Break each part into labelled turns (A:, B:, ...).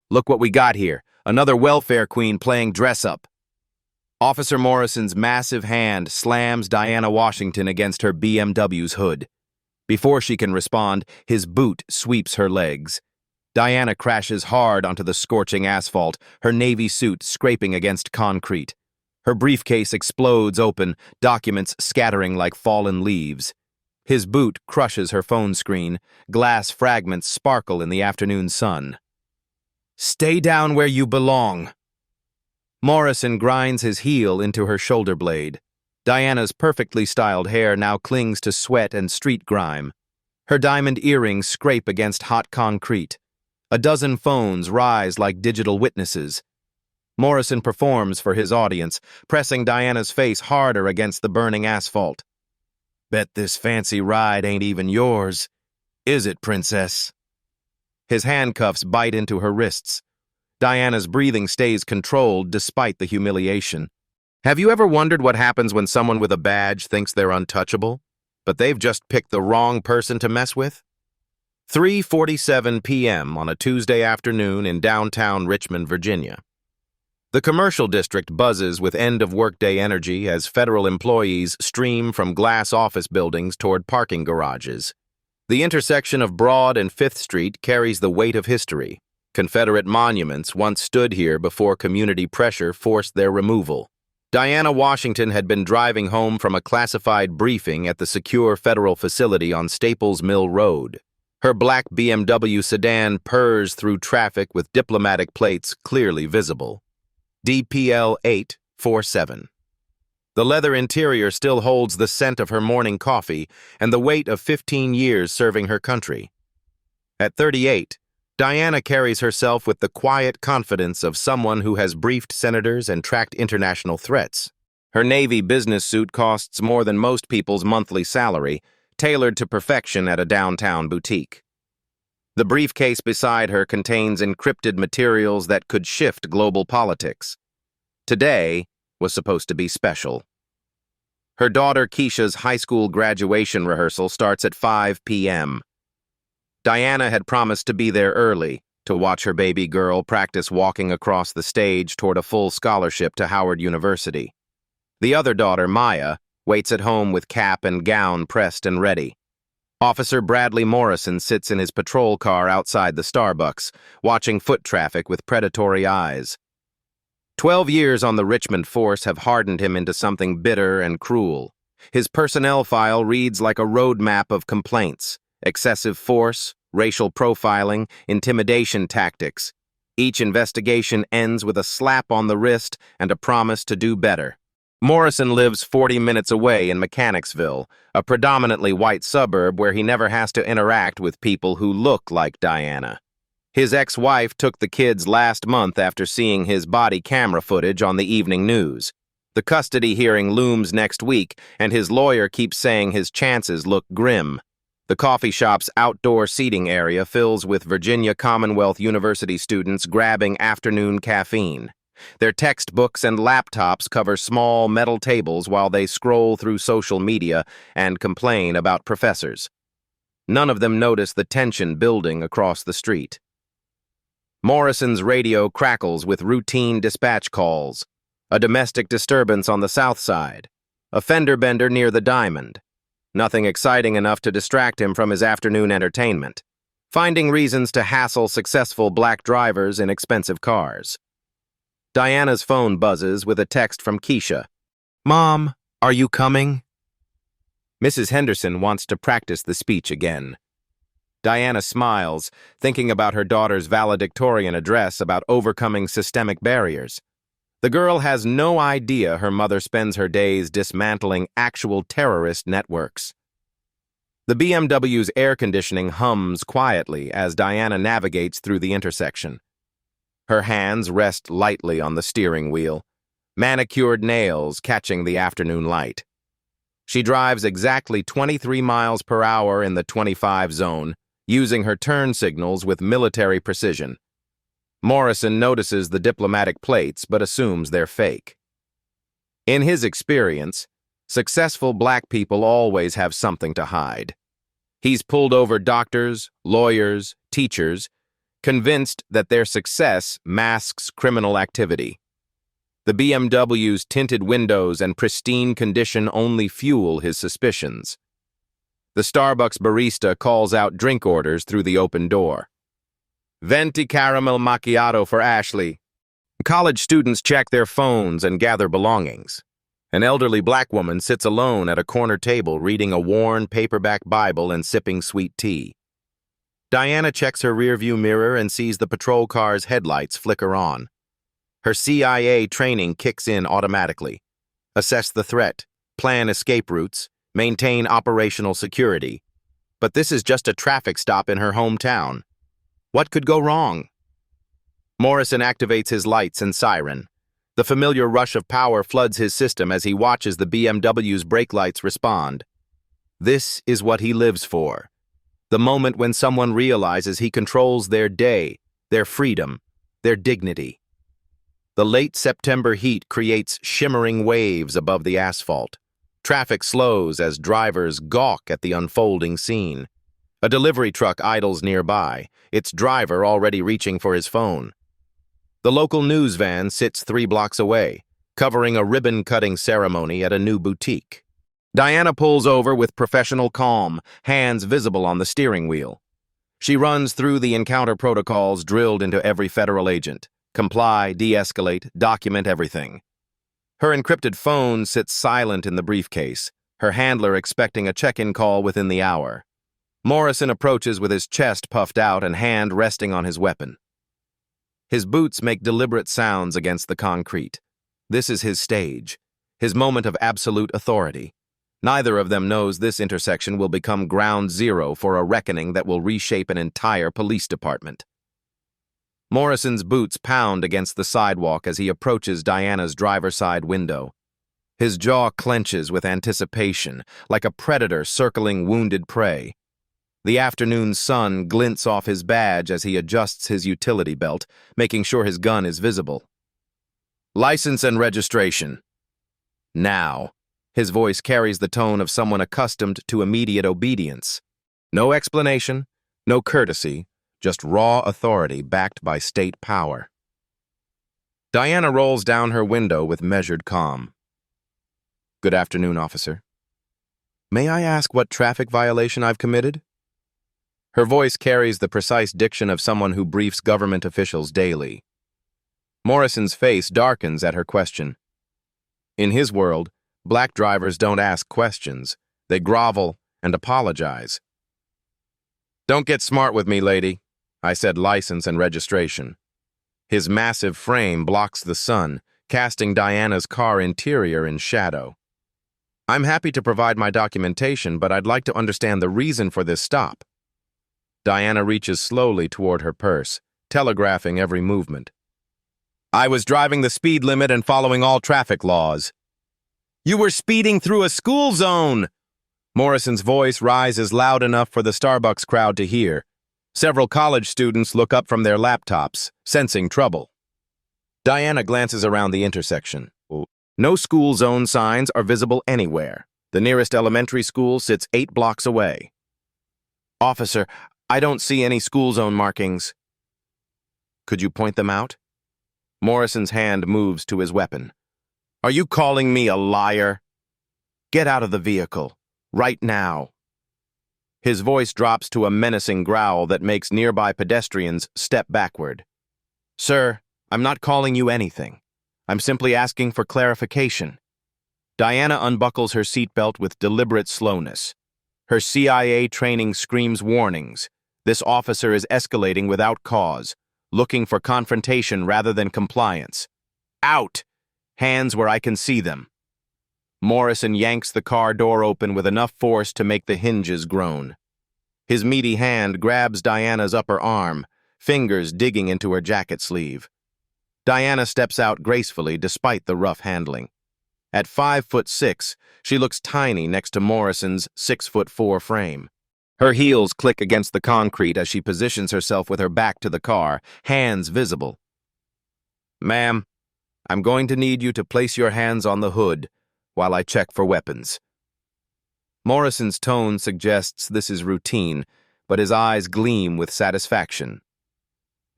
A: Look what we got here. Another welfare queen playing dress-up. Officer Morrison's massive hand slams Diana Washington against her BMW's hood. Before she can respond, his boot sweeps her legs. Diana crashes hard onto the scorching asphalt, her navy suit scraping against concrete. Her briefcase explodes open, documents scattering like fallen leaves. His boot crushes her phone screen, glass fragments sparkle in the afternoon sun. "Stay down where you belong." Morrison grinds his heel into her shoulder blade. Diana's perfectly styled hair now clings to sweat and street grime. Her diamond earrings scrape against hot concrete. A dozen phones rise like digital witnesses. Morrison performs for his audience, pressing Diana's face harder against the burning asphalt. "Bet this fancy ride ain't even yours. Is it, princess?" His handcuffs bite into her wrists. Diana's breathing stays controlled despite the humiliation. Have you ever wondered what happens when someone with a badge thinks they're untouchable, but they've just picked the wrong person to mess with? 3:47 p.m. on a Tuesday afternoon in downtown Richmond, Virginia. The commercial district buzzes with end-of-workday energy as federal employees stream from glass office buildings toward parking garages. The intersection of Broad and 5th Street carries the weight of history. Confederate monuments once stood here before community pressure forced their removal. Diana Washington had been driving home from a classified briefing at the secure federal facility on Staples Mill Road. Her black BMW sedan purrs through traffic with diplomatic plates clearly visible. DPL 847. The leather interior still holds the scent of her morning coffee and the weight of 15 years serving her country. At 38, Diana carries herself with the quiet confidence of someone who has briefed senators and tracked international threats. Her Navy business suit costs more than most people's monthly salary, tailored to perfection at a downtown boutique. The briefcase beside her contains encrypted materials that could shift global politics. Today was supposed to be special. Her daughter Keisha's high school graduation rehearsal starts at 5 p.m. Diana had promised to be there early to watch her baby girl practice walking across the stage toward a full scholarship to Howard University. The other daughter, Maya, waits at home with cap and gown pressed and ready. Officer Bradley Morrison sits in his patrol car outside the Starbucks, watching foot traffic with predatory eyes. 12 years on the Richmond force have hardened him into something bitter and cruel. His personnel file reads like a roadmap of complaints: excessive force, racial profiling, intimidation tactics. Each investigation ends with a slap on the wrist and a promise to do better. Morrison lives 40 minutes away in Mechanicsville, a predominantly white suburb where he never has to interact with people who look like Diana. His ex-wife took the kids last month after seeing his body camera footage on the evening news. The custody hearing looms next week, and his lawyer keeps saying his chances look grim. The coffee shop's outdoor seating area fills with Virginia Commonwealth University students grabbing afternoon caffeine. Their textbooks and laptops cover small metal tables while they scroll through social media and complain about professors. None of them notice the tension building across the street. Morrison's radio crackles with routine dispatch calls. A domestic disturbance on the south side. A fender bender near the Diamond. Nothing exciting enough to distract him from his afternoon entertainment. Finding reasons to hassle successful black drivers in expensive cars. Diana's phone buzzes with a text from Keisha. "Mom, are you coming?" Mrs. Henderson wants to practice the speech again. Diana smiles, thinking about her daughter's valedictorian address about overcoming systemic barriers. The girl has no idea her mother spends her days dismantling actual terrorist networks. The BMW's air conditioning hums quietly as Diana navigates through the intersection. Her hands rest lightly on the steering wheel, manicured nails catching the afternoon light. She drives exactly 23 miles per hour in the 25 zone, using her turn signals with military precision. Morrison notices the diplomatic plates but assumes they're fake. In his experience, successful black people always have something to hide. He's pulled over doctors, lawyers, teachers, convinced that their success masks criminal activity. The BMW's tinted windows and pristine condition only fuel his suspicions. The Starbucks barista calls out drink orders through the open door. "Venti caramel macchiato for Ashley." College students check their phones and gather belongings. An elderly black woman sits alone at a corner table reading a worn paperback Bible and sipping sweet tea. Diana checks her rearview mirror and sees the patrol car's headlights flicker on. Her CIA training kicks in automatically. Assess the threat, plan escape routes, maintain operational security. But this is just a traffic stop in her hometown. What could go wrong? Morrison activates his lights and siren. The familiar rush of power floods his system as he watches the BMW's brake lights respond. This is what he lives for. The moment when someone realizes he controls their day, their freedom, their dignity. The late September heat creates shimmering waves above the asphalt. Traffic slows as drivers gawk at the unfolding scene. A delivery truck idles nearby, its driver already reaching for his phone. The local news van sits 3 blocks away, covering a ribbon-cutting ceremony at a new boutique. Diana pulls over with professional calm, hands visible on the steering wheel. She runs through the encounter protocols drilled into every federal agent. Comply, de-escalate, document everything. Her encrypted phone sits silent in the briefcase, her handler expecting a check-in call within the hour. Morrison approaches with his chest puffed out and hand resting on his weapon. His boots make deliberate sounds against the concrete. This is his stage, his moment of absolute authority. Neither of them knows this intersection will become ground zero for a reckoning that will reshape an entire police department. Morrison's boots pound against the sidewalk as he approaches Diana's driver's side window. His jaw clenches with anticipation, like a predator circling wounded prey. The afternoon sun glints off his badge as he adjusts his utility belt, making sure his gun is visible. "License and registration." Now. His voice carries the tone of someone accustomed to immediate obedience. No explanation, no courtesy, just raw authority backed by state power. Diana rolls down her window with measured calm. "Good afternoon, officer. May I ask what traffic violation I've committed?" Her voice carries the precise diction of someone who briefs government officials daily. Morrison's face darkens at her question. In his world, black drivers don't ask questions. They grovel and apologize. "Don't get smart with me, lady." I said license and registration. His massive frame blocks the sun, casting Diana's car interior in shadow. "I'm happy to provide my documentation, but I'd like to understand the reason for this stop." Diana reaches slowly toward her purse, telegraphing every movement. "I was driving the speed limit and following all traffic laws." "You were speeding through a school zone!" Morrison's voice rises loud enough for the Starbucks crowd to hear. Several college students look up from their laptops, sensing trouble. Diana glances around the intersection. No school zone signs are visible anywhere. The nearest elementary school sits 8 blocks away. "Officer, I don't see any school zone markings." "Could you point them out?" Morrison's hand moves to his weapon. "Are you calling me a liar?" "Get out of the vehicle, right now." His voice drops to a menacing growl that makes nearby pedestrians step backward. "Sir, I'm not calling you anything. I'm simply asking for clarification." Diana unbuckles her seatbelt with deliberate slowness. Her CIA training screams warnings. This officer is escalating without cause, looking for confrontation rather than compliance. "Out! Hands where I can see them." Morrison yanks the car door open with enough force to make the hinges groan. His meaty hand grabs Diana's upper arm, fingers digging into her jacket sleeve. Diana steps out gracefully despite the rough handling. At 5'6", she looks tiny next to Morrison's 6'4" frame. Her heels click against the concrete as she positions herself with her back to the car, hands visible. "Ma'am, I'm going to need you to place your hands on the hood while I check for weapons." Morrison's tone suggests this is routine, but his eyes gleam with satisfaction.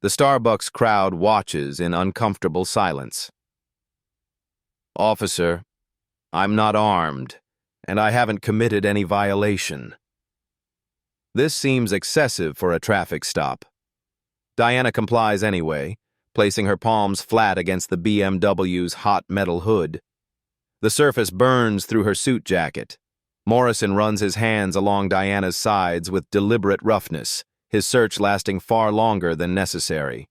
A: The Starbucks crowd watches in uncomfortable silence. "Officer, I'm not armed, and I haven't committed any violation." This seems excessive for a traffic stop. Diana complies anyway, placing her palms flat against the BMW's hot metal hood. The surface burns through her suit jacket. Morrison runs his hands along Diana's sides with deliberate roughness, his search lasting far longer than necessary.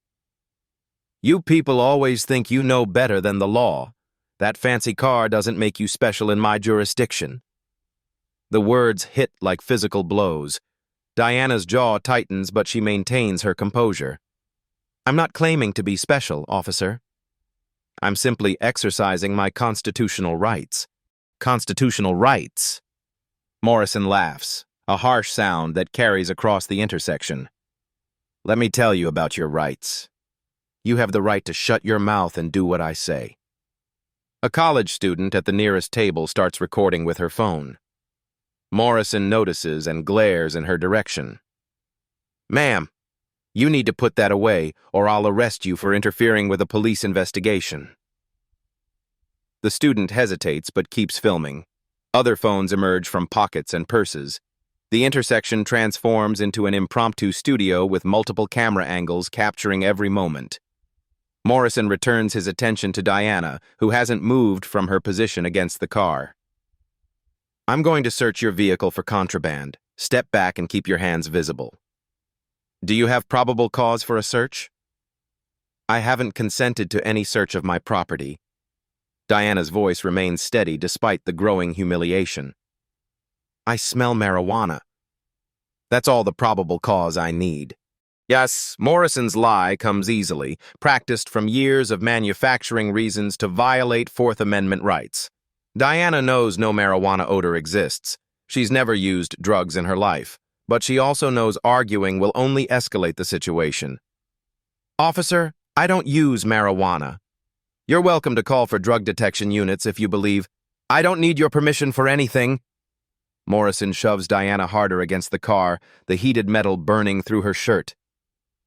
A: "You people always think you know better than the law. That fancy car doesn't make you special in my jurisdiction." The words hit like physical blows. Diana's jaw tightens, but she maintains her composure. "I'm not claiming to be special, officer. I'm simply exercising my constitutional rights." "Constitutional rights?" Morrison laughs, a harsh sound that carries across the intersection. "Let me tell you about your rights. You have the right to shut your mouth and do what I say." A college student at the nearest table starts recording with her phone. Morrison notices and glares in her direction. "Ma'am, you need to put that away, or I'll arrest you for interfering with a police investigation." The student hesitates but keeps filming. Other phones emerge from pockets and purses. The intersection transforms into an impromptu studio with multiple camera angles capturing every moment. Morrison returns his attention to Diana, who hasn't moved from her position against the car. "I'm going to search your vehicle for contraband. Step back and keep your hands visible." "Do you have probable cause for a search?" "I haven't consented to any search of my property." Diana's voice remains steady despite the growing humiliation. "I smell marijuana." "That's all the probable cause I need." Yes, Morrison's lie comes easily, practiced from years of manufacturing reasons to violate Fourth Amendment rights. Diana knows no marijuana odor exists. She's never used drugs in her life, but she also knows arguing will only escalate the situation. "Officer, I don't use marijuana." "You're welcome to call for drug detection units if you believe." "I don't need your permission for anything." Morrison shoves Diana harder against the car, the heated metal burning through her shirt.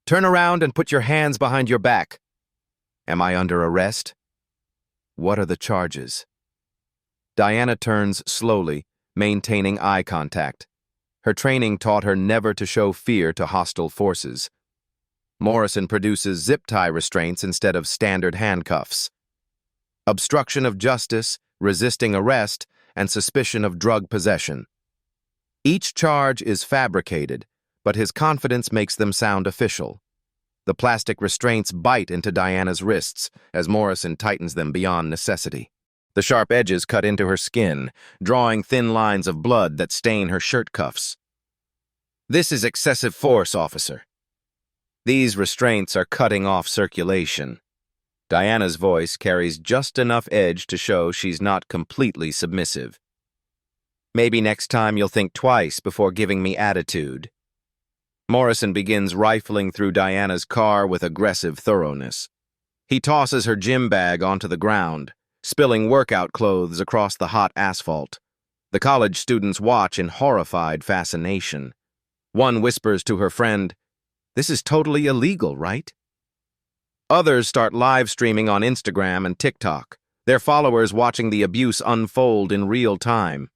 A: "Turn around and put your hands behind your back." "Am I under arrest?" "What are the charges?" Diana turns slowly, maintaining eye contact. Her training taught her never to show fear to hostile forces. Morrison produces zip-tie restraints instead of standard handcuffs. Obstruction of justice, resisting arrest, and suspicion of drug possession. Each charge is fabricated, but his confidence makes them sound official. The plastic restraints bite into Diana's wrists as Morrison tightens them beyond necessity. The sharp edges cut into her skin, drawing thin lines of blood that stain her shirt cuffs. "This is excessive force, officer." "These restraints are cutting off circulation." Diana's voice carries just enough edge to show she's not completely submissive. "Maybe next time you'll think twice before giving me attitude." Morrison begins rifling through Diana's car with aggressive thoroughness. He tosses her gym bag onto the ground, spilling workout clothes across the hot asphalt. The college students watch in horrified fascination. One whispers to her friend, "This is totally illegal, right?" Others start live streaming on Instagram and TikTok, their followers watching the abuse unfold in real time.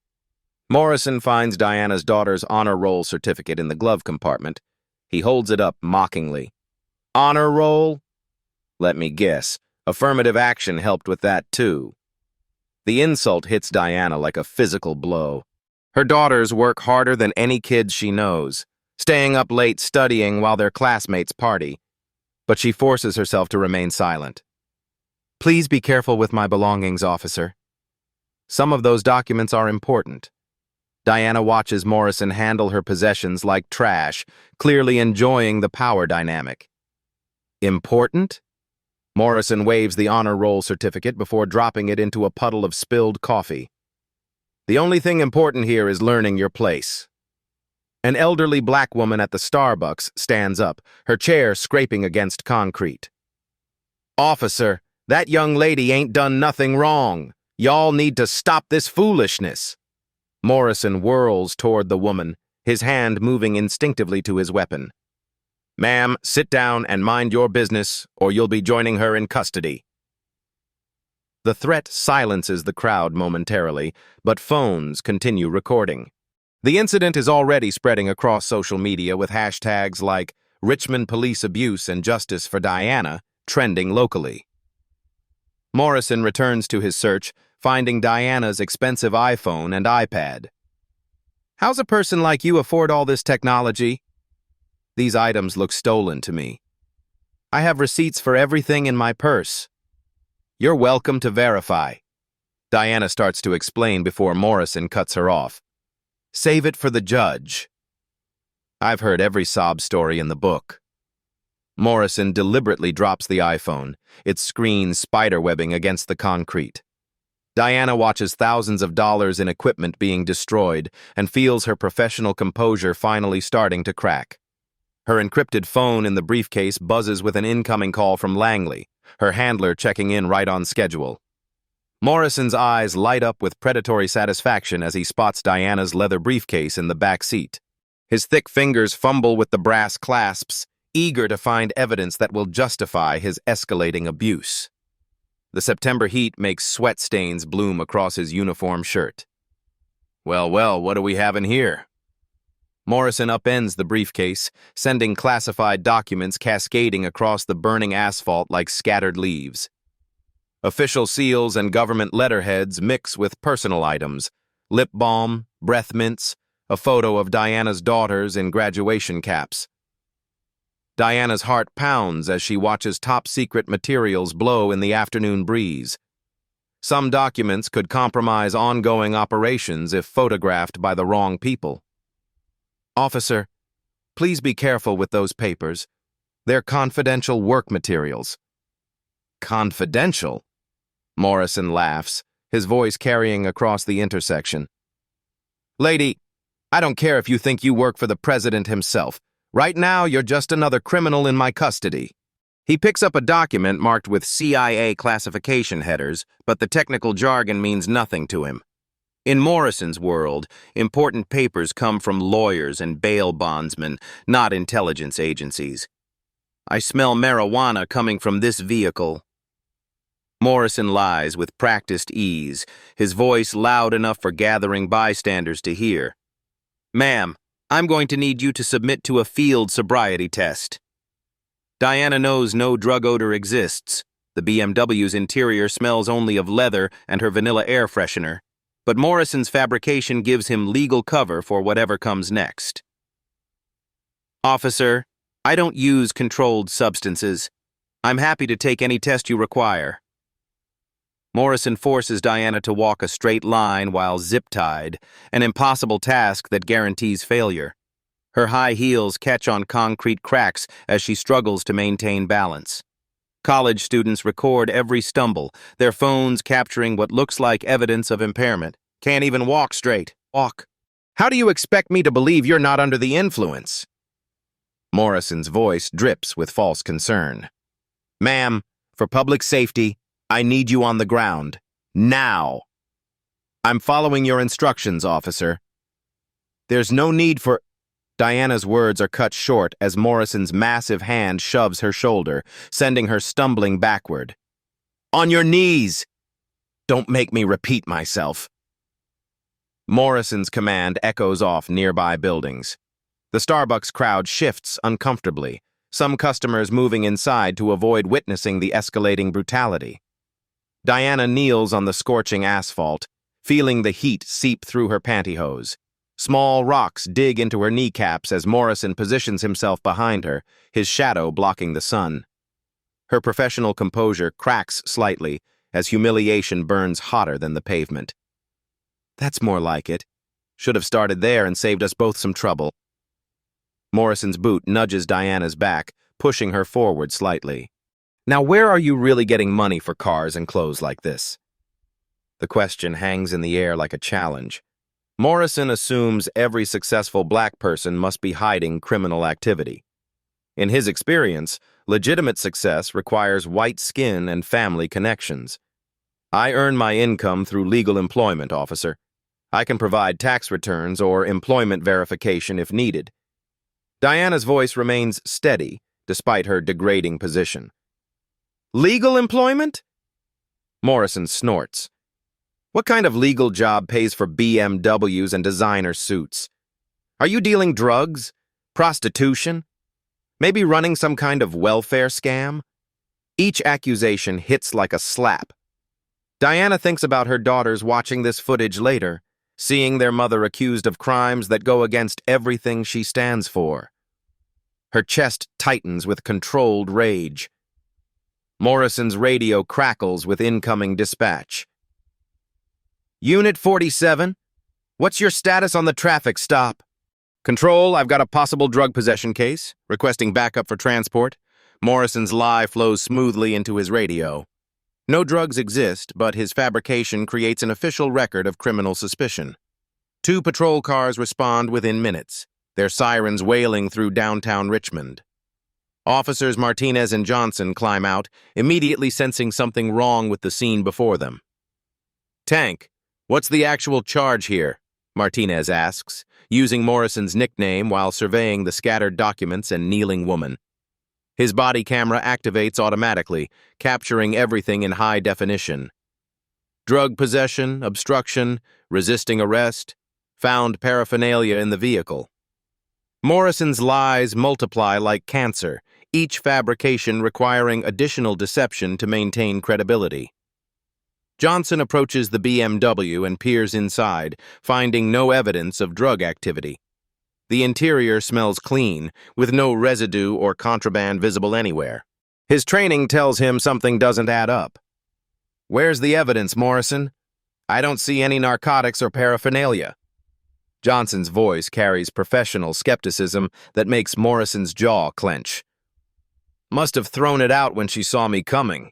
A: Morrison finds Diana's daughter's honor roll certificate in the glove compartment. He holds it up mockingly. "Honor roll?" Let me guess, affirmative action helped with that too. The insult hits Diana like a physical blow. Her daughters work harder than any kids she knows, staying up late studying while their classmates party. But she forces herself to remain silent. "Please be careful with my belongings, officer. Some of those documents are important." Diana watches Morrison handle her possessions like trash, clearly enjoying the power dynamic. "Important?" Morrison waves the honor roll certificate before dropping it into a puddle of spilled coffee. "The only thing important here is learning your place." An elderly black woman at the Starbucks stands up, her chair scraping against concrete. "Officer, that young lady ain't done nothing wrong. Y'all need to stop this foolishness." Morrison whirls toward the woman, his hand moving instinctively to his weapon. Ma'am, sit down and mind your business, or you'll be joining her in custody. The threat silences the crowd momentarily, but phones continue recording. The incident is already spreading across social media with hashtags like Richmond Police Abuse and Justice for Diana trending locally. Morrison returns to his search, finding Diana's expensive iPhone and iPad. How's a person like you afford all this technology? These items look stolen to me. I have receipts for everything in my purse. You're welcome to verify. Diana starts to explain before Morrison cuts her off. Save it for the judge. I've heard every sob story in the book. Morrison deliberately drops the iPhone, its screen spiderwebbing against the concrete. Diana watches thousands of dollars in equipment being destroyed and feels her professional composure finally starting to crack. Her encrypted phone in the briefcase buzzes with an incoming call from Langley, her handler checking in right on schedule. Morrison's eyes light up with predatory satisfaction as he spots Diana's leather briefcase in the back seat. His thick fingers fumble with the brass clasps, eager to find evidence that will justify his escalating abuse. The September heat makes sweat stains bloom across his uniform shirt. Well, what do we have in here? Morrison upends the briefcase, sending classified documents cascading across the burning asphalt like scattered leaves. Official seals and government letterheads mix with personal items, lip balm, breath mints, a photo of Diana's daughters in graduation caps. Diana's heart pounds as she watches top-secret materials blow in the afternoon breeze. Some documents could compromise ongoing operations if photographed by the wrong people. Officer, please be careful with those papers. They're confidential work materials. Confidential? Morrison laughs, his voice carrying across the intersection. Lady, I don't care if you think you work for the president himself. Right now, you're just another criminal in my custody. He picks up a document marked with CIA classification headers, but the technical jargon means nothing to him. In Morrison's world, important papers come from lawyers and bail bondsmen, not intelligence agencies. I smell marijuana coming from this vehicle. Morrison lies with practiced ease, his voice loud enough for gathering bystanders to hear. Ma'am, I'm going to need you to submit to a field sobriety test. Diana knows no drug odor exists. The BMW's interior smells only of leather and her vanilla air freshener. But Morrison's fabrication gives him legal cover for whatever comes next. Officer, I don't use controlled substances. I'm happy to take any test you require. Morrison forces Diana to walk a straight line while zip-tied, an impossible task that guarantees failure. Her high heels catch on concrete cracks as she struggles to maintain balance. College students record every stumble, their phones capturing what looks like evidence of impairment. Can't even walk straight. Walk. How do you expect me to believe you're not under the influence? Morrison's voice drips with false concern. Ma'am, for public safety, I need you on the ground. Now. I'm following your instructions, officer. There's no need for... Diana's words are cut short as Morrison's massive hand shoves her shoulder, sending her stumbling backward. On your knees! Don't make me repeat myself. Morrison's command echoes off nearby buildings. The Starbucks crowd shifts uncomfortably, some customers moving inside to avoid witnessing the escalating brutality. Diana kneels on the scorching asphalt, feeling the heat seep through her pantyhose. Small rocks dig into her kneecaps as Morrison positions himself behind her, his shadow blocking the sun. Her professional composure cracks slightly as humiliation burns hotter than the pavement. That's more like it. Should have started there and saved us both some trouble. Morrison's boot nudges Diana's back, pushing her forward slightly. Now where are you really getting money for cars and clothes like this? The question hangs in the air like a challenge. Morrison assumes every successful black person must be hiding criminal activity. In his experience, legitimate success requires white skin and family connections. I earn my income through legal employment, officer. I can provide tax returns or employment verification if needed. Diana's voice remains steady, despite her degrading position. Legal employment? Morrison snorts. What kind of legal job pays for BMWs and designer suits? Are you dealing drugs? Prostitution? Maybe running some kind of welfare scam? Each accusation hits like a slap. Diana thinks about her daughters watching this footage later, seeing their mother accused of crimes that go against everything she stands for. Her chest tightens with controlled rage. Morrison's radio crackles with incoming dispatch. Unit 47, what's your status on the traffic stop? Control, I've got a possible drug possession case, requesting backup for transport. Morrison's lie flows smoothly into his radio. No drugs exist, but his fabrication creates an official record of criminal suspicion. 2 patrol cars respond within minutes, their sirens wailing through downtown Richmond. Officers Martinez and Johnson climb out, immediately sensing something wrong with the scene before them. Tank, what's the actual charge here? Martinez asks, using Morrison's nickname while surveying the scattered documents and kneeling woman. His body camera activates automatically, capturing everything in high definition. Drug possession, obstruction, resisting arrest, found paraphernalia in the vehicle. Morrison's lies multiply like cancer, each fabrication requiring additional deception to maintain credibility. Johnson approaches the BMW and peers inside, finding no evidence of drug activity. The interior smells clean, with no residue or contraband visible anywhere. His training tells him something doesn't add up. Where's the evidence, Morrison? I don't see any narcotics or paraphernalia. Johnson's voice carries professional skepticism that makes Morrison's jaw clench. Must have thrown it out when she saw me coming.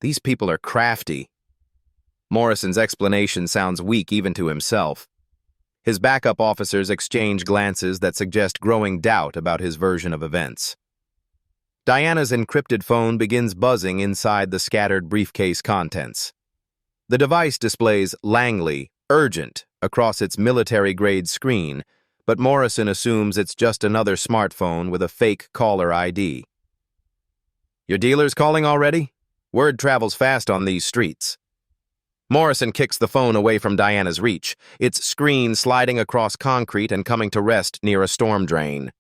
A: These people are crafty. Morrison's explanation sounds weak even to himself. His backup officers exchange glances that suggest growing doubt about his version of events. Diana's encrypted phone begins buzzing inside the scattered briefcase contents. The device displays Langley, urgent, across its military-grade screen, but Morrison assumes it's just another smartphone with a fake caller ID. Your dealer's calling already? Word travels fast on these streets. Morrison kicks the phone away from Diana's reach, its screen sliding across concrete and coming to rest near a storm drain.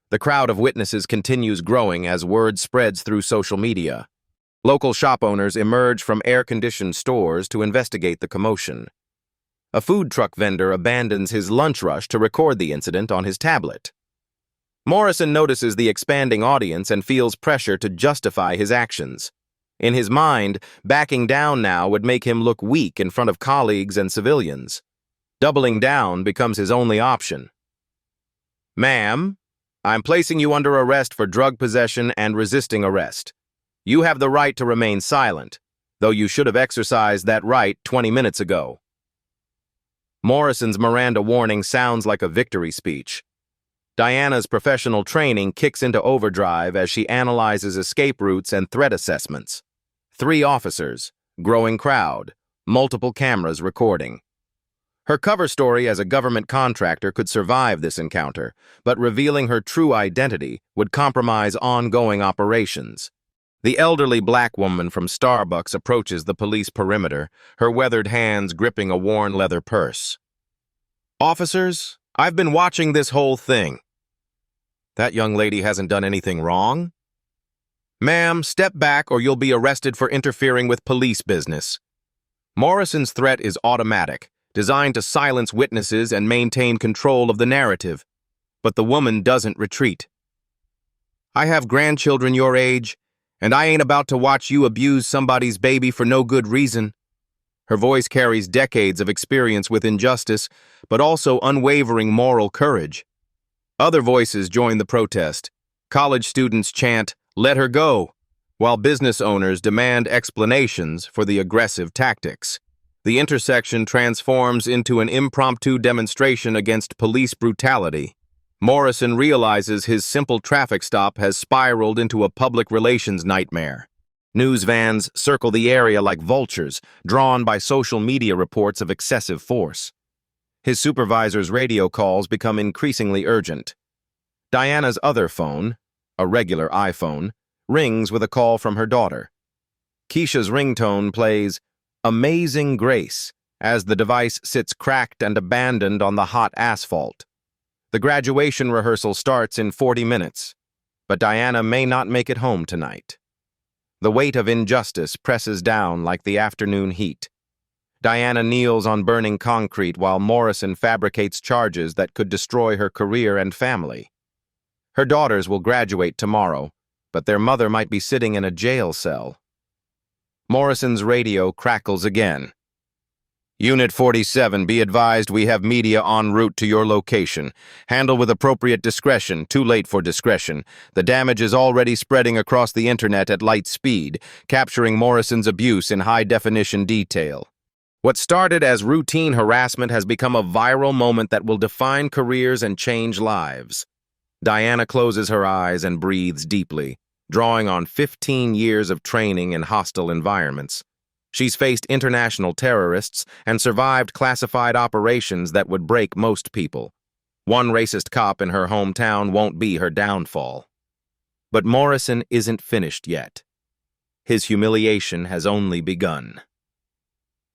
A: The crowd of witnesses continues growing as word spreads through social media. Local shop owners emerge from air-conditioned stores to investigate the commotion. A food truck vendor abandons his lunch rush to record the incident on his tablet. Morrison notices the expanding audience and feels pressure to justify his actions. In his mind, backing down now would make him look weak in front of colleagues and civilians. Doubling down becomes his only option. Ma'am, I'm placing you under arrest for drug possession and resisting arrest. You have the right to remain silent, though you should have exercised that right 20 minutes ago. Morrison's Miranda warning sounds like a victory speech. Diana's professional training kicks into overdrive as she analyzes escape routes and threat assessments. 3 officers, growing crowd, multiple cameras recording. Her cover story as a government contractor could survive this encounter, but revealing her true identity would compromise ongoing operations. The elderly black woman from Starbucks approaches the police perimeter, her weathered hands gripping a worn leather purse. Officers, I've been watching this whole thing. That young lady hasn't done anything wrong. Ma'am, step back or you'll be arrested for interfering with police business. Morrison's threat is automatic, designed to silence witnesses and maintain control of the narrative. But the woman doesn't retreat. I have grandchildren your age, and I ain't about to watch you abuse somebody's baby for no good reason. Her voice carries decades of experience with injustice, but also unwavering moral courage. Other voices join the protest. College students chant, "Let her go," while business owners demand explanations for the aggressive tactics. The intersection transforms into an impromptu demonstration against police brutality. Morrison realizes his simple traffic stop has spiraled into a public relations nightmare. News vans circle the area like vultures, drawn by social media reports of excessive force. His supervisor's radio calls become increasingly urgent. Diana's other phone, a regular iPhone, rings with a call from her daughter. Keisha's ringtone plays "Amazing Grace" as the device sits cracked and abandoned on the hot asphalt. The graduation rehearsal starts in 40 minutes, but Diana may not make it home tonight. The weight of injustice presses down like the afternoon heat. Diana kneels on burning concrete while Morrison fabricates charges that could destroy her career and family. Her daughters will graduate tomorrow, but their mother might be sitting in a jail cell. Morrison's radio crackles again. Unit 47, be advised we have media en route to your location. Handle with appropriate discretion. Too late for discretion. The damage is already spreading across the internet at light speed, capturing Morrison's abuse in high-definition detail. What started as routine harassment has become a viral moment that will define careers and change lives. Diana closes her eyes and breathes deeply, drawing on 15 years of training in hostile environments. She's faced international terrorists and survived classified operations that would break most people. One racist cop in her hometown won't be her downfall. But Morrison isn't finished yet. His humiliation has only begun.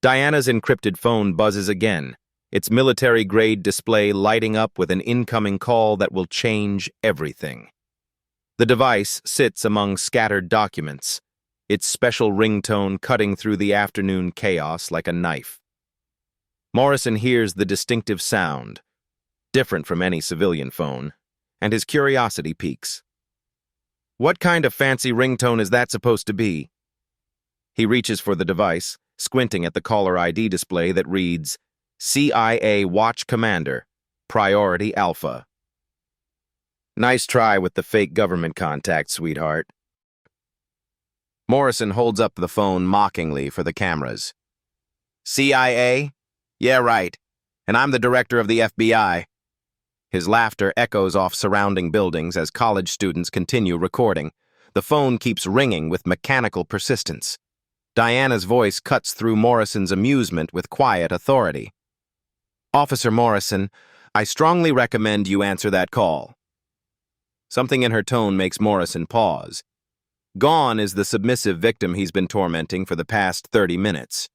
A: Diana's encrypted phone buzzes again, its military-grade display lighting up with an incoming call that will change everything. The device sits among scattered documents, its special ringtone cutting through the afternoon chaos like a knife. Morrison hears the distinctive sound, different from any civilian phone, and his curiosity peaks. What kind of fancy ringtone is that supposed to be? He reaches for the device, squinting at the caller ID display that reads, CIA Watch Commander, Priority Alpha. Nice try with the fake government contact, sweetheart. Morrison holds up the phone mockingly for the cameras. CIA? Yeah, right. And I'm the director of the FBI. His laughter echoes off surrounding buildings as college students continue recording. The phone keeps ringing with mechanical persistence. Diana's voice cuts through Morrison's amusement with quiet authority. Officer Morrison, I strongly recommend you answer that call. Something in her tone makes Morrison pause. Gone is the submissive victim he's been tormenting for the past 30 minutes.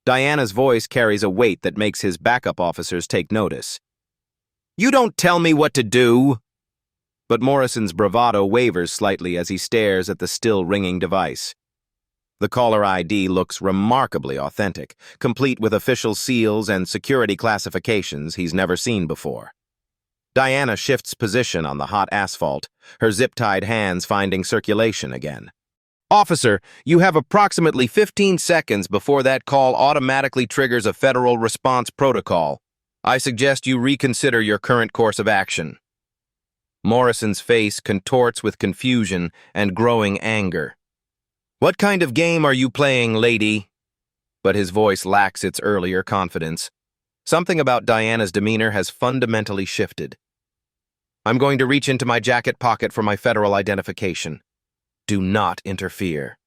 A: Diana's voice carries a weight that makes his backup officers take notice. You don't tell me what to do! But Morrison's bravado wavers slightly as he stares at the still ringing device. The caller ID looks remarkably authentic, complete with official seals and security classifications he's never seen before. Diana shifts position on the hot asphalt, her zip-tied hands finding circulation again. Officer, you have approximately 15 seconds before that call automatically triggers a federal response protocol. I suggest you reconsider your current course of action. Morrison's face contorts with confusion and growing anger. What kind of game are you playing, lady? But his voice lacks its earlier confidence. Something about Diana's demeanor has fundamentally shifted. I'm going to reach into my jacket pocket for my federal identification. Do not interfere.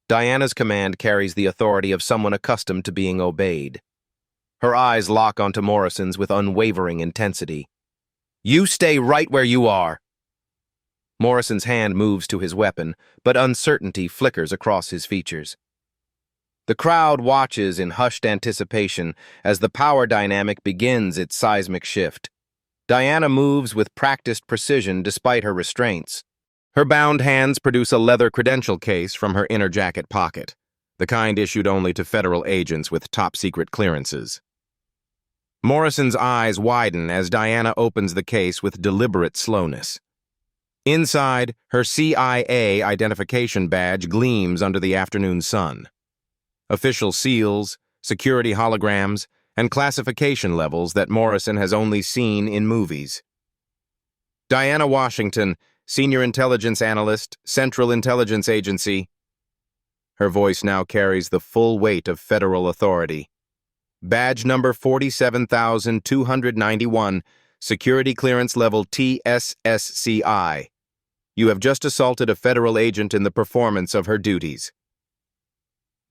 A: Diana's command carries the authority of someone accustomed to being obeyed. Her eyes lock onto Morrison's with unwavering intensity. You stay right where you are. Morrison's hand moves to his weapon, but uncertainty flickers across his features. The crowd watches in hushed anticipation as the power dynamic begins its seismic shift. Diana moves with practiced precision despite her restraints. Her bound hands produce a leather credential case from her inner jacket pocket, the kind issued only to federal agents with top-secret clearances. Morrison's eyes widen as Diana opens the case with deliberate slowness. Inside, her CIA identification badge gleams under the afternoon sun. Official seals, security holograms, and classification levels that Morrison has only seen in movies. Diana Washington, Senior Intelligence Analyst, Central Intelligence Agency. Her voice now carries the full weight of federal authority. Badge number 47,291, Security Clearance Level TSSCI. You have just assaulted a federal agent in the performance of her duties.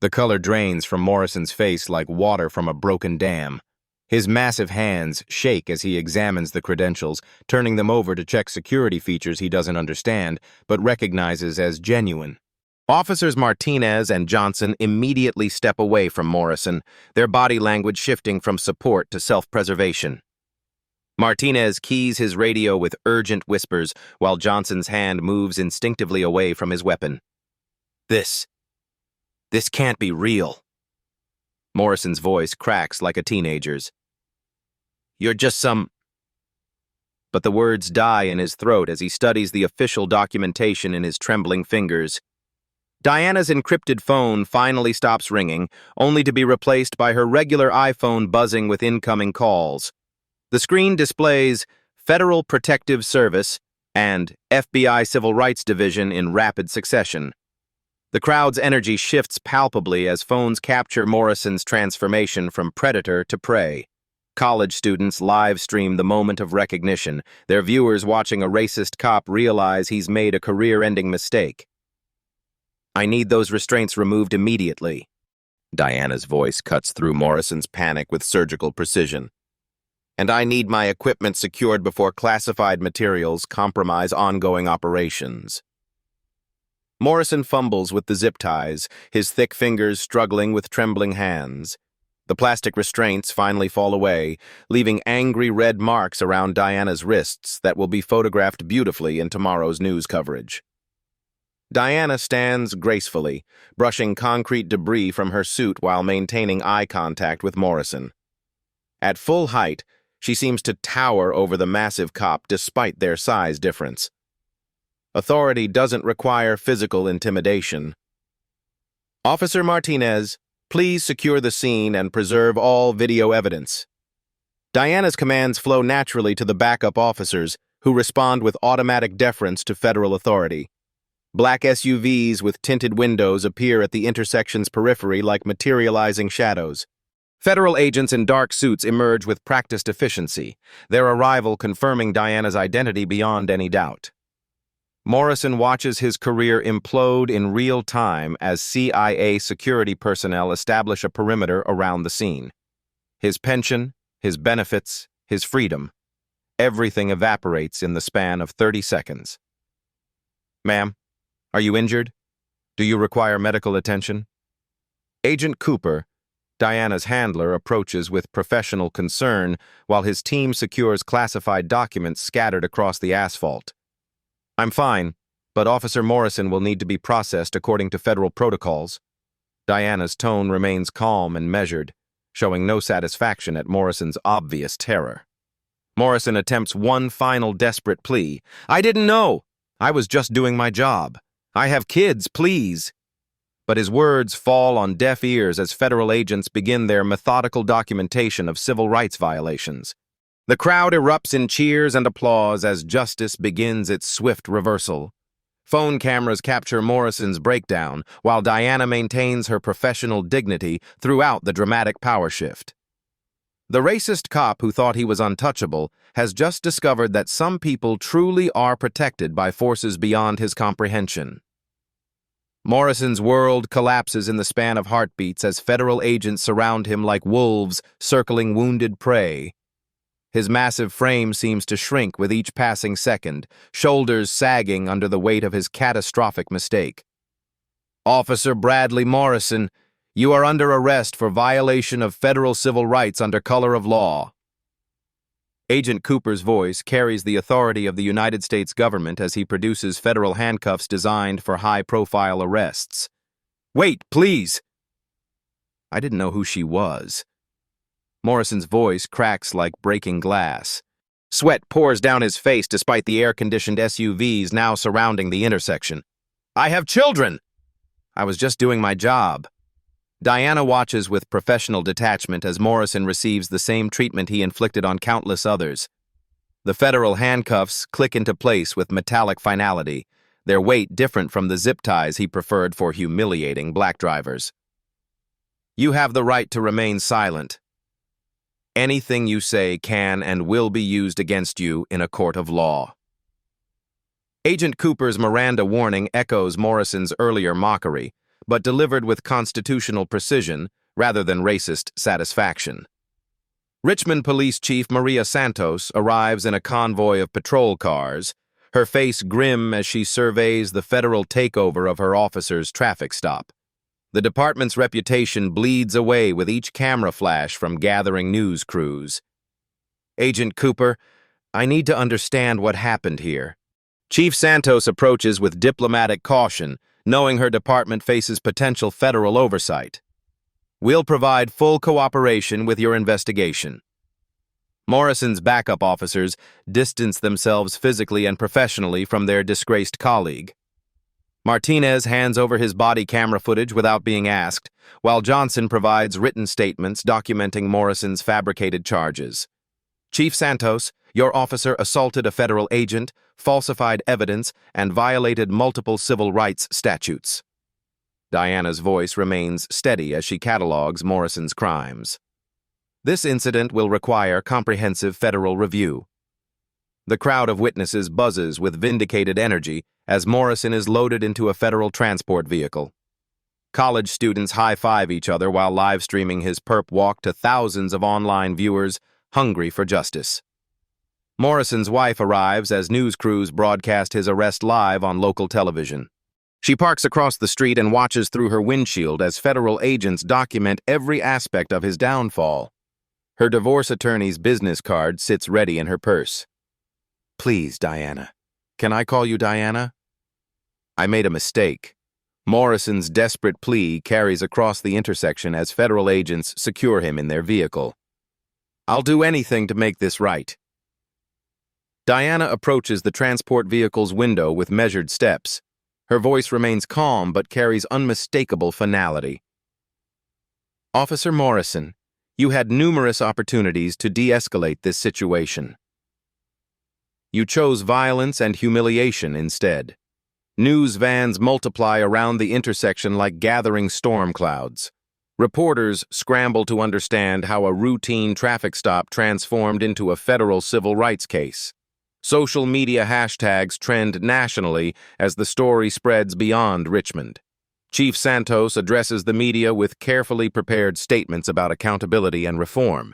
A: The color drains from Morrison's face like water from a broken dam. His massive hands shake as he examines the credentials, turning them over to check security features he doesn't understand, but recognizes as genuine. Officers Martinez and Johnson immediately step away from Morrison, their body language shifting from support to self-preservation. Martinez keys his radio with urgent whispers, while Johnson's hand moves instinctively away from his weapon. This can't be real. Morrison's voice cracks like a teenager's. You're just some... But the words die in his throat as he studies the official documentation in his trembling fingers. Diana's encrypted phone finally stops ringing, only to be replaced by her regular iPhone buzzing with incoming calls. The screen displays Federal Protective Service and FBI Civil Rights Division in rapid succession. The crowd's energy shifts palpably as phones capture Morrison's transformation from predator to prey. College students live stream the moment of recognition. Their viewers watching a racist cop realize he's made a career-ending mistake. I need those restraints removed immediately. Diana's voice cuts through Morrison's panic with surgical precision. And I need my equipment secured before classified materials compromise ongoing operations. Morrison fumbles with the zip ties, his thick fingers struggling with trembling hands. The plastic restraints finally fall away, leaving angry red marks around Diana's wrists that will be photographed beautifully in tomorrow's news coverage. Diana stands gracefully, brushing concrete debris from her suit while maintaining eye contact with Morrison. At full height, she seems to tower over the massive cop despite their size difference. Authority doesn't require physical intimidation. Officer Martinez, please secure the scene and preserve all video evidence. Diana's commands flow naturally to the backup officers, who respond with automatic deference to federal authority. Black SUVs with tinted windows appear at the intersection's periphery like materializing shadows. Federal agents in dark suits emerge with practiced efficiency, their arrival confirming Diana's identity beyond any doubt. Morrison watches his career implode in real time as CIA security personnel establish a perimeter around the scene. His pension, his benefits, his freedom, everything evaporates in the span of 30 seconds. Ma'am, are you injured? Do you require medical attention? Agent Cooper, Diana's handler, approaches with professional concern while his team secures classified documents scattered across the asphalt. I'm fine, but Officer Morrison will need to be processed according to federal protocols. Diana's tone remains calm and measured, showing no satisfaction at Morrison's obvious terror. Morrison attempts one final desperate plea. I didn't know. I was just doing my job. I have kids, please. But his words fall on deaf ears as federal agents begin their methodical documentation of civil rights violations. The crowd erupts in cheers and applause as justice begins its swift reversal. Phone cameras capture Morrison's breakdown, while Diana maintains her professional dignity throughout the dramatic power shift. The racist cop who thought he was untouchable has just discovered that some people truly are protected by forces beyond his comprehension. Morrison's world collapses in the span of heartbeats as federal agents surround him like wolves circling wounded prey. His massive frame seems to shrink with each passing second, shoulders sagging under the weight of his catastrophic mistake. Officer Bradley Morrison, you are under arrest for violation of federal civil rights under color of law. Agent Cooper's voice carries the authority of the United States government as he produces federal handcuffs designed for high-profile arrests. Wait, please! I didn't know who she was. Morrison's voice cracks like breaking glass. Sweat pours down his face despite the air-conditioned SUVs now surrounding the intersection. I have children! I was just doing my job. Diana watches with professional detachment as Morrison receives the same treatment he inflicted on countless others. The federal handcuffs click into place with metallic finality, their weight different from the zip ties he preferred for humiliating black drivers. You have the right to remain silent. Anything you say can and will be used against you in a court of law. Agent Cooper's Miranda warning echoes Morrison's earlier mockery, but delivered with constitutional precision rather than racist satisfaction. Richmond Police Chief Maria Santos arrives in a convoy of patrol cars, her face grim as she surveys the federal takeover of her officer's traffic stop. The department's reputation bleeds away with each camera flash from gathering news crews. Agent Cooper, I need to understand what happened here. Chief Santos approaches with diplomatic caution, knowing her department faces potential federal oversight. We'll provide full cooperation with your investigation. Morrison's backup officers distance themselves physically and professionally from their disgraced colleague. Martinez hands over his body camera footage without being asked, while Johnson provides written statements documenting Morrison's fabricated charges. Chief Santos, your officer assaulted a federal agent, falsified evidence, and violated multiple civil rights statutes. Diana's voice remains steady as she catalogs Morrison's crimes. This incident will require comprehensive federal review. The crowd of witnesses buzzes with vindicated energy as Morrison is loaded into a federal transport vehicle. College students high-five each other while live-streaming his perp walk to thousands of online viewers hungry for justice. Morrison's wife arrives as news crews broadcast his arrest live on local television. She parks across the street and watches through her windshield as federal agents document every aspect of his downfall. Her divorce attorney's business card sits ready in her purse. Please, Diana. Can I call you Diana? I made a mistake. Morrison's desperate plea carries across the intersection as federal agents secure him in their vehicle. I'll do anything to make this right. Diana approaches the transport vehicle's window with measured steps. Her voice remains calm but carries unmistakable finality. Officer Morrison, you had numerous opportunities to de-escalate this situation. You chose violence and humiliation instead. News vans multiply around the intersection like gathering storm clouds. Reporters scramble to understand how a routine traffic stop transformed into a federal civil rights case. Social media hashtags trend nationally as the story spreads beyond Richmond. Chief Santos addresses the media with carefully prepared statements about accountability and reform.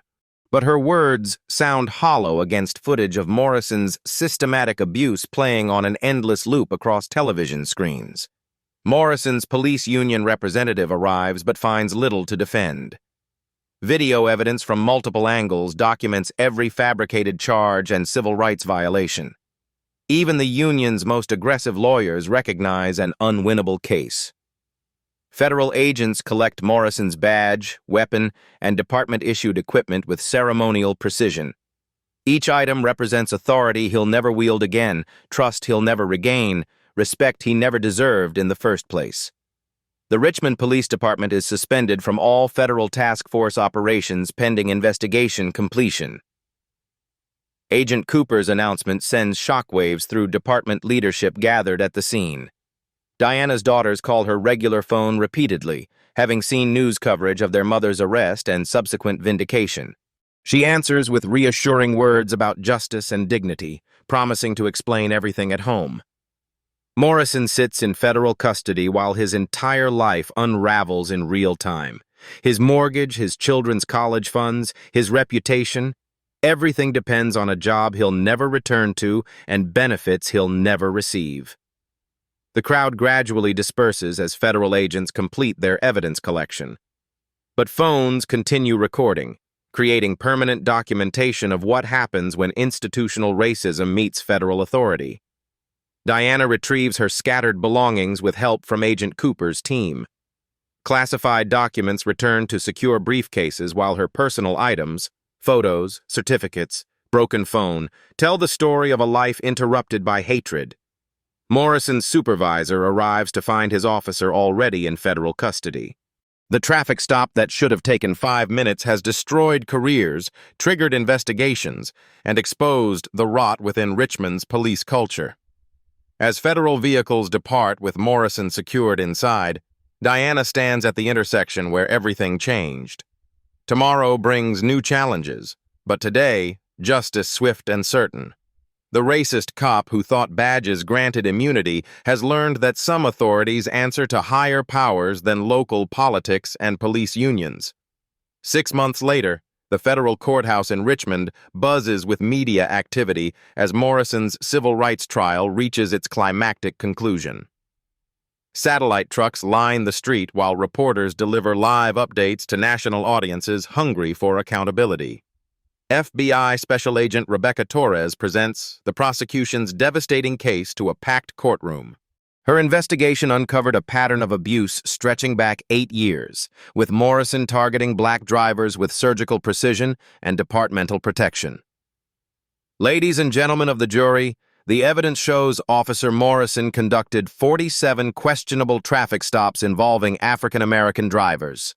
A: But her words sound hollow against footage of Morrison's systematic abuse playing on an endless loop across television screens. Morrison's police union representative arrives but finds little to defend. Video evidence from multiple angles documents every fabricated charge and civil rights violation. Even the union's most aggressive lawyers recognize an unwinnable case. Federal agents collect Morrison's badge, weapon, and department-issued equipment with ceremonial precision. Each item represents authority he'll never wield again, trust he'll never regain, respect he never deserved in the first place. The Richmond Police Department is suspended from all federal task force operations pending investigation completion. Agent Cooper's announcement sends shockwaves through department leadership gathered at the scene. Diana's daughters call her regular phone repeatedly, having seen news coverage of their mother's arrest and subsequent vindication. She answers with reassuring words about justice and dignity, promising to explain everything at home. Morrison sits in federal custody while his entire life unravels in real time. His mortgage, his children's college funds, his reputation, everything depends on a job he'll never return to and benefits he'll never receive. The crowd gradually disperses as federal agents complete their evidence collection. But phones continue recording, creating permanent documentation of what happens when institutional racism meets federal authority. Diana retrieves her scattered belongings with help from Agent Cooper's team. Classified documents return to secure briefcases while her personal items, photos, certificates, broken phone, tell the story of a life interrupted by hatred. Morrison's supervisor arrives to find his officer already in federal custody. The traffic stop that should have taken 5 minutes has destroyed careers, triggered investigations, and exposed the rot within Richmond's police culture. As federal vehicles depart with Morrison secured inside, Diana stands at the intersection where everything changed. Tomorrow brings new challenges, but today, justice swift and certain. The racist cop who thought badges granted immunity has learned that some authorities answer to higher powers than local politics and police unions. 6 months later, The federal courthouse in Richmond buzzes with media activity as Morrison's civil rights trial reaches its climactic conclusion. Satellite trucks line the street while reporters deliver live updates to national audiences hungry for accountability. FBI Special Agent Rebecca Torres presents the prosecution's devastating case to a packed courtroom. Her investigation uncovered a pattern of abuse stretching back 8 years, with Morrison targeting black drivers with surgical precision and departmental protection. Ladies and gentlemen of the jury, the evidence shows Officer Morrison conducted 47 questionable traffic stops involving African-American drivers.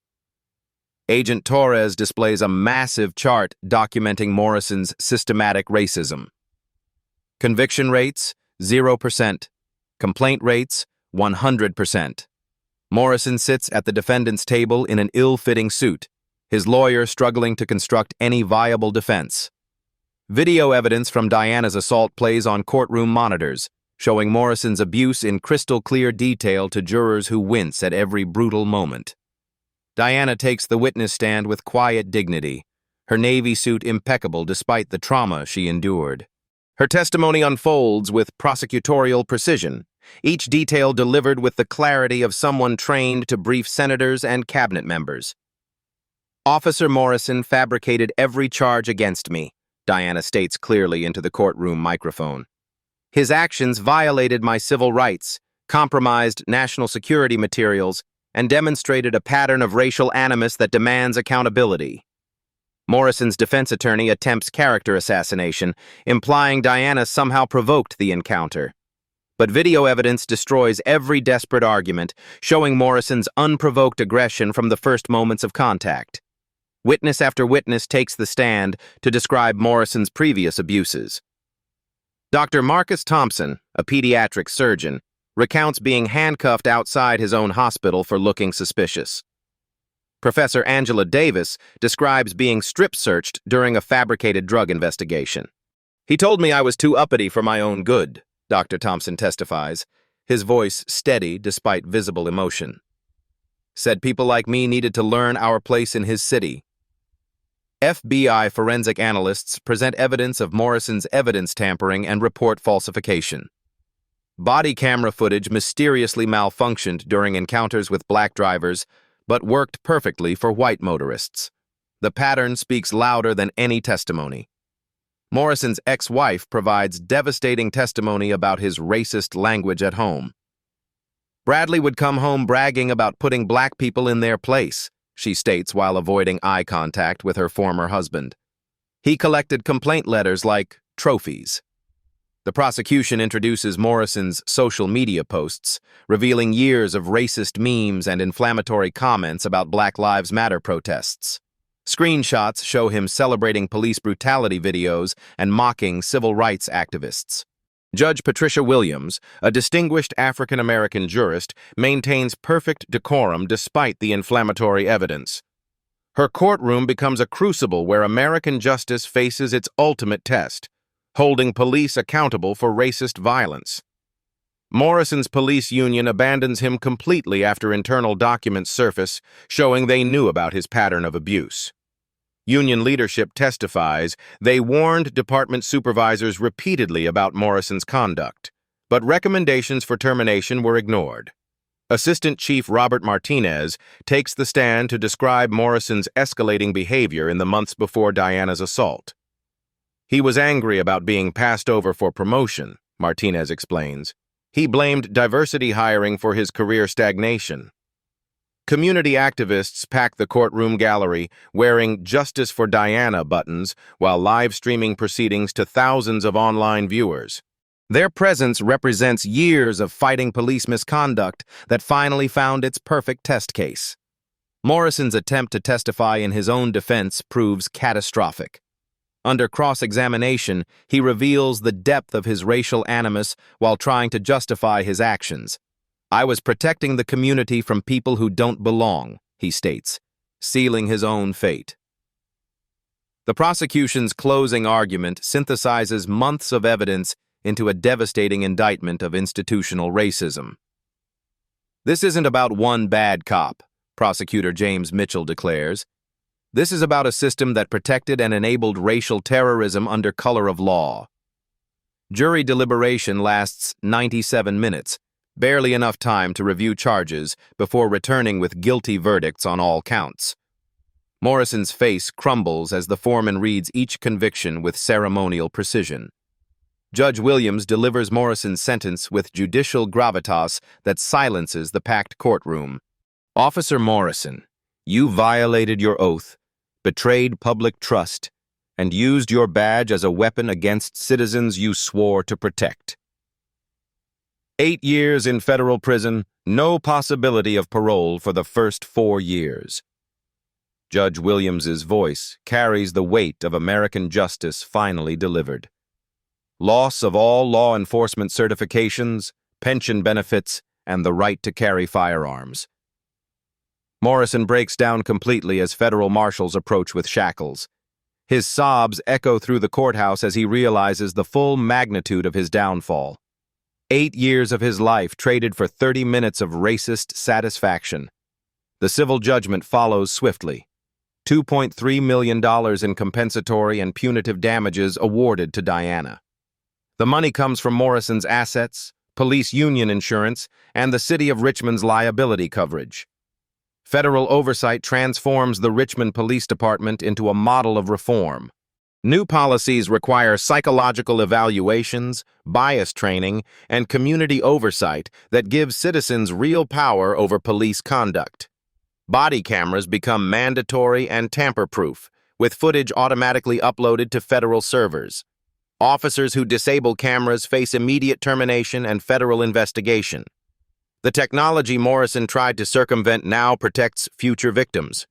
A: Agent Torres displays a massive chart documenting Morrison's systematic racism. Conviction rates, 0%. Complaint rates, 100%. Morrison sits at the defendant's table in an ill-fitting suit, his lawyer struggling to construct any viable defense. Video evidence from Diana's assault plays on courtroom monitors, showing Morrison's abuse in crystal-clear detail to jurors who wince at every brutal moment. Diana takes the witness stand with quiet dignity, her navy suit impeccable despite the trauma she endured. Her testimony unfolds with prosecutorial precision, each detail delivered with the clarity of someone trained to brief senators and cabinet members. Officer Morrison fabricated every charge against me, Diana states clearly into the courtroom microphone. His actions violated my civil rights, compromised national security materials, and demonstrated a pattern of racial animus that demands accountability. Morrison's defense attorney attempts character assassination, implying Diana somehow provoked the encounter. But video evidence destroys every desperate argument, showing Morrison's unprovoked aggression from the first moments of contact. Witness after witness takes the stand to describe Morrison's previous abuses. Dr. Marcus Thompson, a pediatric surgeon, recounts being handcuffed outside his own hospital for looking suspicious. Professor Angela Davis describes being strip-searched during a fabricated drug investigation. He told me I was too uppity for my own good, Dr. Thompson testifies, his voice steady despite visible emotion. Said people like me needed to learn our place in his city. FBI forensic analysts present evidence of Morrison's evidence tampering and report falsification. Body camera footage mysteriously malfunctioned during encounters with black drivers, but worked perfectly for white motorists. The pattern speaks louder than any testimony. Morrison's ex-wife provides devastating testimony about his racist language at home. Bradley would come home bragging about putting black people in their place, she states while avoiding eye contact with her former husband. He collected complaint letters like trophies. The prosecution introduces Morrison's social media posts, revealing years of racist memes and inflammatory comments about Black Lives Matter protests. Screenshots show him celebrating police brutality videos and mocking civil rights activists. Judge Patricia Williams, a distinguished African-American jurist, maintains perfect decorum despite the inflammatory evidence. Her courtroom becomes a crucible where American justice faces its ultimate test, holding police accountable for racist violence. Morrison's police union abandons him completely after internal documents surface, showing they knew about his pattern of abuse. Union leadership testifies they warned department supervisors repeatedly about Morrison's conduct, but recommendations for termination were ignored. Assistant Chief Robert Martinez takes the stand to describe Morrison's escalating behavior in the months before Diana's assault. He was angry about being passed over for promotion, Martinez explains. He blamed diversity hiring for his career stagnation. Community activists packed the courtroom gallery wearing Justice for Diana buttons while live streaming proceedings to thousands of online viewers. Their presence represents years of fighting police misconduct that finally found its perfect test case. Morrison's attempt to testify in his own defense proves catastrophic. Under cross-examination, he reveals the depth of his racial animus while trying to justify his actions. I was protecting the community from people who don't belong, he states, sealing his own fate. The prosecution's closing argument synthesizes months of evidence into a devastating indictment of institutional racism. This isn't about one bad cop, Prosecutor James Mitchell declares. This is about a system that protected and enabled racial terrorism under color of law. Jury deliberation lasts 97 minutes, barely enough time to review charges before returning with guilty verdicts on all counts. Morrison's face crumbles as the foreman reads each conviction with ceremonial precision. Judge Williams delivers Morrison's sentence with judicial gravitas that silences the packed courtroom. Officer Morrison, you violated your oath, betrayed public trust, and used your badge as a weapon against citizens you swore to protect. 8 years in federal prison, no possibility of parole for the first 4 years. Judge Williams's voice carries the weight of American justice finally delivered. Loss of all law enforcement certifications, pension benefits, and the right to carry firearms. Morrison breaks down completely as federal marshals approach with shackles. His sobs echo through the courthouse as he realizes the full magnitude of his downfall. 8 years of his life traded for 30 minutes of racist satisfaction. The civil judgment follows swiftly. $2.3 million in compensatory and punitive damages awarded to Diana. The money comes from Morrison's assets, police union insurance, and the city of Richmond's liability coverage. Federal oversight transforms the Richmond Police Department into a model of reform. New policies require psychological evaluations, bias training, and community oversight that give citizens real power over police conduct. Body cameras become mandatory and tamper-proof, with footage automatically uploaded to federal servers. Officers who disable cameras face immediate termination and federal investigation. The technology Morrison tried to circumvent now protects future victims.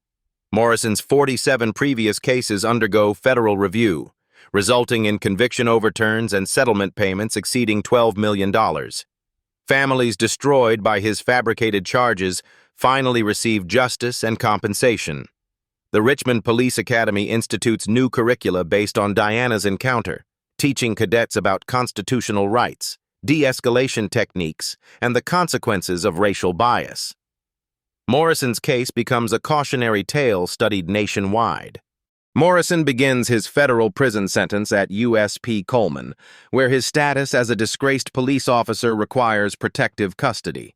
A: Morrison's 47 previous cases undergo federal review, resulting in conviction overturns and settlement payments exceeding $12 million. Families destroyed by his fabricated charges finally receive justice and compensation. The Richmond Police Academy institutes new curricula based on Diana's encounter, teaching cadets about constitutional rights, de-escalation techniques, and the consequences of racial bias. Morrison's case becomes a cautionary tale studied nationwide. Morrison begins his federal prison sentence at USP Coleman, where his status as a disgraced police officer requires protective custody.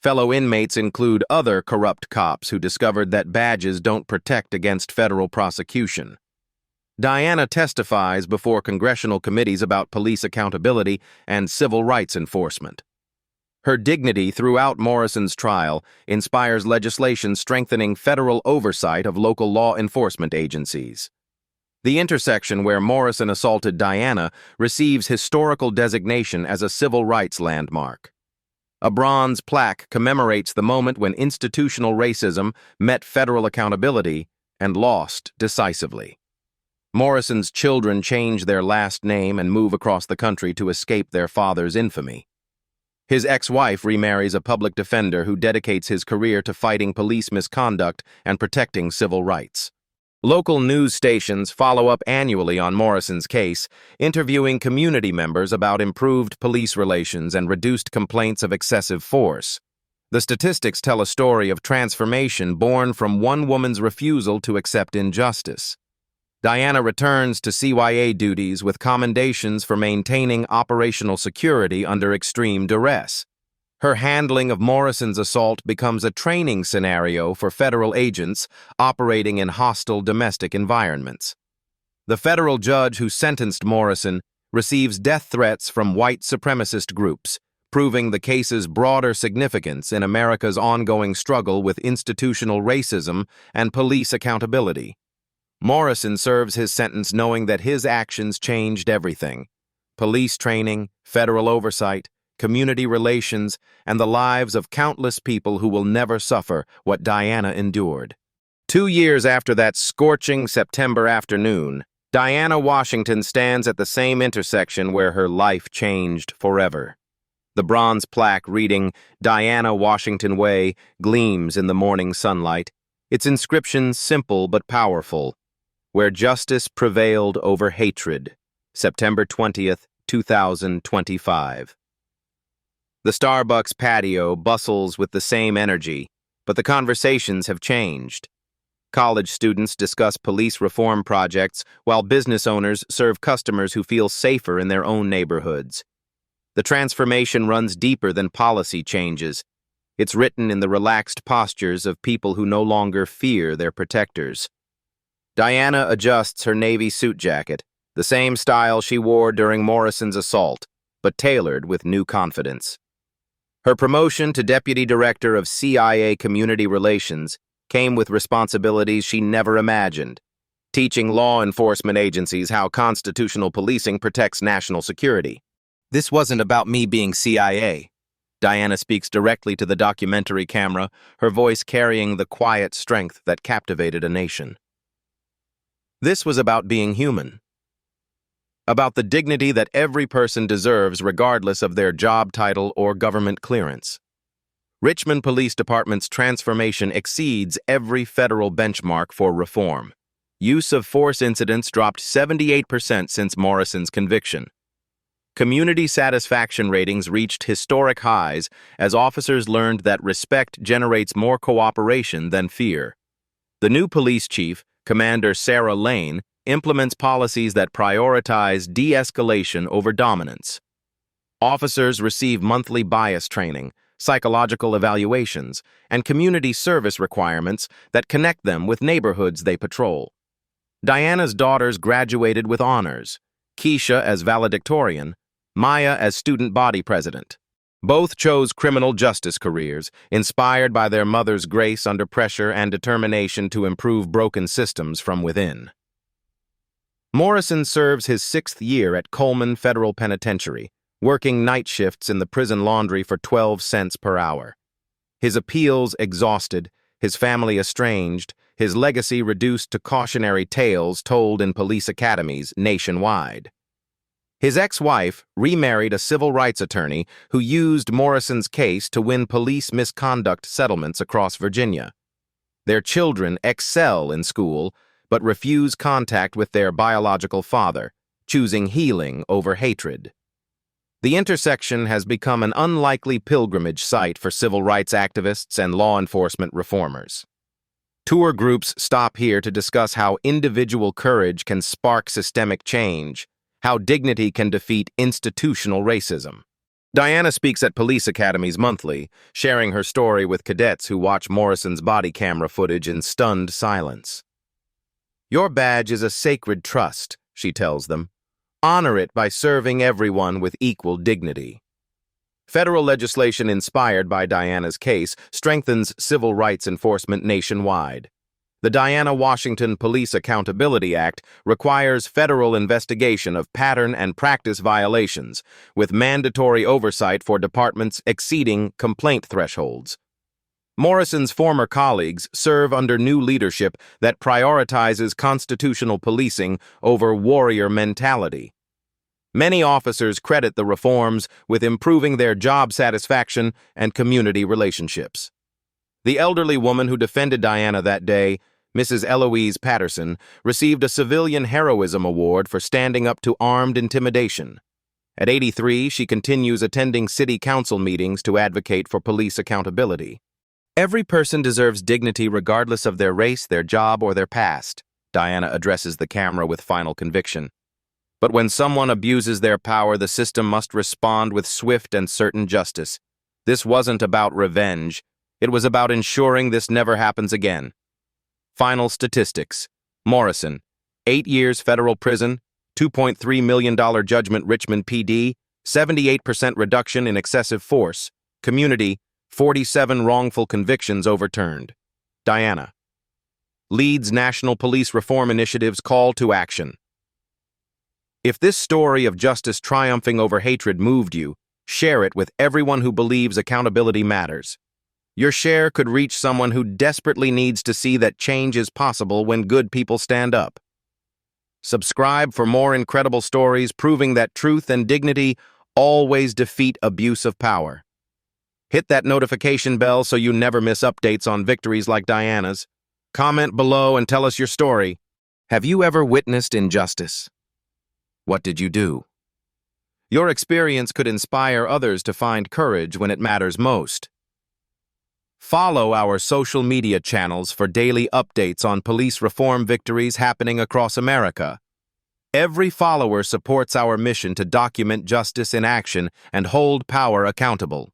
A: Fellow inmates include other corrupt cops who discovered that badges don't protect against federal prosecution. Diana testifies before congressional committees about police accountability and civil rights enforcement. Her dignity throughout Morrison's trial inspires legislation strengthening federal oversight of local law enforcement agencies. The intersection where Morrison assaulted Diana receives historical designation as a civil rights landmark. A bronze plaque commemorates the moment when institutional racism met federal accountability and lost decisively. Morrison's children change their last name and move across the country to escape their father's infamy. His ex-wife remarries a public defender who dedicates his career to fighting police misconduct and protecting civil rights. Local news stations follow up annually on Morrison's case, interviewing community members about improved police relations and reduced complaints of excessive force. The statistics tell a story of transformation born from one woman's refusal to accept injustice. Diana returns to CYA duties with commendations for maintaining operational security under extreme duress. Her handling of Morrison's assault becomes a training scenario for federal agents operating in hostile domestic environments. The federal judge who sentenced Morrison receives death threats from white supremacist groups, proving the case's broader significance in America's ongoing struggle with institutional racism and police accountability. Morrison serves his sentence knowing that his actions changed everything: police training, federal oversight, community relations, and the lives of countless people who will never suffer what Diana endured. 2 years after that scorching September afternoon, Diana Washington stands at the same intersection where her life changed forever. The bronze plaque reading Diana Washington Way gleams in the morning sunlight, its inscription simple but powerful: where justice prevailed over hatred, September 20th, 2025. The Starbucks patio bustles with the same energy, but the conversations have changed. College students discuss police reform projects, while business owners serve customers who feel safer in their own neighborhoods. The transformation runs deeper than policy changes. It's written in the relaxed postures of people who no longer fear their protectors. Diana adjusts her navy suit jacket, the same style she wore during Morrison's assault, but tailored with new confidence. Her promotion to Deputy Director of CIA Community Relations came with responsibilities she never imagined, teaching law enforcement agencies how constitutional policing protects national security. This wasn't about me being CIA. Diana speaks directly to the documentary camera, her voice carrying the quiet strength that captivated a nation. This was about being human. About the dignity that every person deserves regardless of their job title or government clearance. Richmond Police Department's transformation exceeds every federal benchmark for reform. Use of force incidents dropped 78% since Morrison's conviction. Community satisfaction ratings reached historic highs as officers learned that respect generates more cooperation than fear. The new police chief, Commander Sarah Lane, implements policies that prioritize de-escalation over dominance. Officers receive monthly bias training, psychological evaluations, and community service requirements that connect them with neighborhoods they patrol. Diana's daughters graduated with honors, Keisha as valedictorian, Maya as student body president. Both chose criminal justice careers, inspired by their mother's grace under pressure and determination to improve broken systems from within. Morrison serves his 6th year at Coleman Federal Penitentiary, working night shifts in the prison laundry for 12 cents per hour. His appeals exhausted, his family estranged, his legacy reduced to cautionary tales told in police academies nationwide. His ex-wife remarried a civil rights attorney who used Morrison's case to win police misconduct settlements across Virginia. Their children excel in school, but refuse contact with their biological father, choosing healing over hatred. The intersection has become an unlikely pilgrimage site for civil rights activists and law enforcement reformers. Tour groups stop here to discuss how individual courage can spark systemic change, how dignity can defeat institutional racism. Diana speaks at police academies monthly, sharing her story with cadets who watch Morrison's body camera footage in stunned silence. "Your badge is a sacred trust," she tells them. "Honor it by serving everyone with equal dignity." Federal legislation inspired by Diana's case strengthens civil rights enforcement nationwide. The Diana Washington Police Accountability Act requires federal investigation of pattern and practice violations, with mandatory oversight for departments exceeding complaint thresholds. Morrison's former colleagues serve under new leadership that prioritizes constitutional policing over warrior mentality. Many officers credit the reforms with improving their job satisfaction and community relationships. The elderly woman who defended Diana that day, Mrs. Eloise Patterson, received a Civilian Heroism Award for standing up to armed intimidation. At 83, she continues attending city council meetings to advocate for police accountability. "Every person deserves dignity regardless of their race, their job, or their past," Diana addresses the camera with final conviction. "But when someone abuses their power, the system must respond with swift and certain justice. This wasn't about revenge. It was about ensuring this never happens again." Final statistics. Morrison, 8 years federal prison, $2.3 million judgment Richmond PD, 78% reduction in excessive force. Community, 47 wrongful convictions overturned. Diana. Leads National Police Reform Initiative's call to action. If this story of justice triumphing over hatred moved you, share it with everyone who believes accountability matters. Your share could reach someone who desperately needs to see that change is possible when good people stand up. Subscribe for more incredible stories proving that truth and dignity always defeat abuse of power. Hit that notification bell so you never miss updates on victories like Diana's. Comment below and tell us your story. Have you ever witnessed injustice? What did you do? Your experience could inspire others to find courage when it matters most. Follow our social media channels for daily updates on police reform victories happening across America. Every follower supports our mission to document justice in action and hold power accountable.